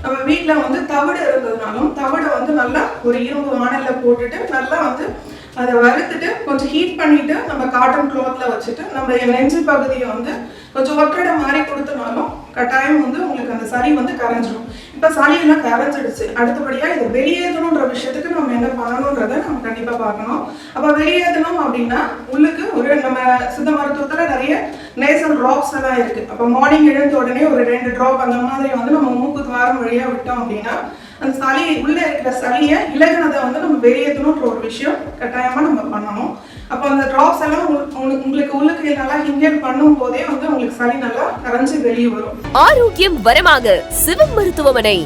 நம்ம வீட்டில் வந்து தவிடு இருந்ததுனாலும் தவிடை வந்து நல்லா ஒரு இரும்பு வானல்ல போட்டுட்டு நல்லா வந்து அதை வறுத்துட்டு கொஞ்சம் ஹீட் பண்ணிட்டு நம்ம காட்டன் கிளாத்ல வச்சுட்டு நம்ம நெஞ்சு பகுதியை வந்து கொஞ்சம் ஒற்றடை மாதிரி கொடுத்தனாலும் கட்டாயம் வந்து உங்களுக்கு அந்த சளி வந்து கரைஞ்சிடும். இப்போ சளியெல்லாம் கரைஞ்சிடுச்சு, அடுத்தபடியா இதை வெளியேற்றணுன்ற விஷயத்துக்கு நம்ம என்ன பண்ணணுன்றதை நம்ம கண்டிப்பா பார்க்கணும். அப்போ வெளியேற்றணும் அப்படின்னா உள்ளுக்கு ஒரு நம்ம சித்த மருத்துவத்துல நிறைய நேசல் ட்ராப்ஸ் எல்லாம் இருக்கு. அப்போ மார்னிங் எழுந்த உடனே ஒரு 2 ட்ராப் அந்த மாதிரி வந்து நம்ம மூக்கு துவாரம் வழியா விட்டோம் அப்படின்னா அந்த சளி உள்ள இருக்கிற சளியை இலகுனதை வந்து நம்ம வெளியேற்றணுன்ற ஒரு விஷயம் கட்டாயமா நம்ம பண்ணணும். அப்போ அந்த ட்ராப்ஸ் எல்லாம் உங்களுக்கு உள்ளுக்கு நல்லா இன்ஹேல் பண்ணும் போதே வந்து உங்களுக்கு சளி நல்லா கரைஞ்சு வெளியே வரும். ஆரோக்கியம் வரமாக சிவம் மருத்துவமனை.